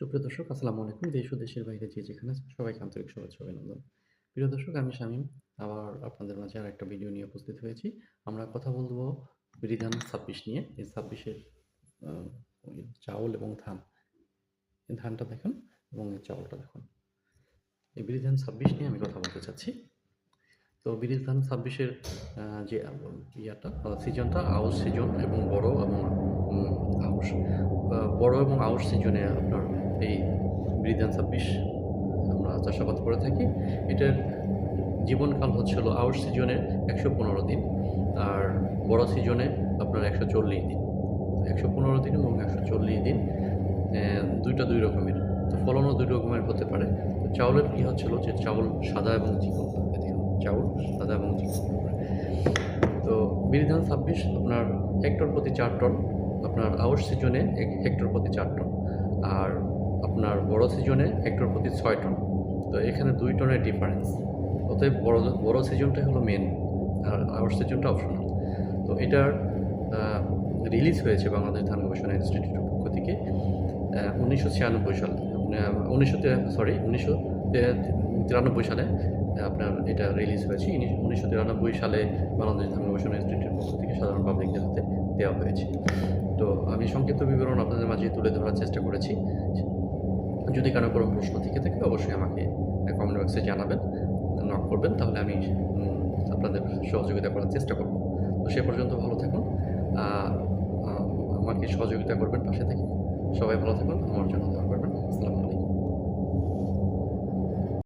সুপ্রিয় দর্শক, আসসালামু আলাইকুম। দেশ ও দেশের বাইরে যে যেখানে আছেন সবাইকে আন্তরিক শুভেচ্ছা ও অভিনন্দন। প্রিয় দর্শক, আমি শামীম আবার আপনাদের মাঝে আরেকটা ভিডিও নিয়ে উপস্থিত হয়েছি। আমরা কথা বলব বিধান ২৬ নিয়ে। এই ২৬ এর আ চাউল এবং ধান। এই ধানটা দেখুন এবং এই চাউলটা দেখুন। এই বিধান ২৬ নিয়ে আমি কথা বলতে চাচ্ছি। তো বিধান ২৬ এর যে সিজনটা আউশ সিজন এবং বড় এবং উম আউশ। বড় এবং আউশ সিজনে আপনার এই বিধান ২৬ আমরা চাষাবাদ করে থাকি। এটার জীবনকাল হচ্ছে হলো আউশ সিজনে ১১৫ দিন, আর বড় সিজনে আপনার ১৪০ দিন। ১১৫ দিন এবং ১৪০ দিন ২ টা ২ রকমের। তো ফলনও ২ রকমের হতে পারে। তো চাউলের কি হচ্ছিল যে চাউল সাদা এবং চিকন। চাউল সাদা এবং চিকন। তো বিধান ২৬ আপনার হেক্টর প্রতি ৪ টন, আপনার আউশ সিজনে হেক্টর প্রতি ৪ টন, আর আপনার বড় সিজনে হেক্টর প্রতি ৬ টন। তো এখানে ২ টনের ডিফারেন্স। অতএব বড় সিজনটাই হলো মেন, আর আউশ সিজনটা অপশনাল। তো এটার রিলিজ হয়েছে বাংলাদেশ ধান গবেষণা ইনস্টিটিউটের পক্ষ থেকে ১৯৯৬ সালে। ১৯৯৩ সালে আপনার এটা রিলিজ হয়েছে। ১৯৯৩ সালে বাংলাদেশ ধান গবেষণা ইনস্টিটিউটের পক্ষ থেকে সাধারণ পাবলিকদের হাতে দেওয়া হয়েছে। তো আমি সংক্ষিপ্ত বিবরণ আপনাদের মাঝে তুলে ধরার চেষ্টা করেছি। যদি কারো কোনো প্রশ্ন থেকে থাকে অবশ্যই আমাকে কমেন্ট বক্সে জানাবেন, নক করবেন, তাহলে আমি আপনাদের সহযোগিতা করার চেষ্টা করব। তো সে পর্যন্ত ভালো থাকুন। আ আ আমাকে সহযোগিতা করবেন পাশে থেকে। সবাই ভালো থাকুন। আমার জন্য দোয়া করবেন। আসসালামু আলাইকুম।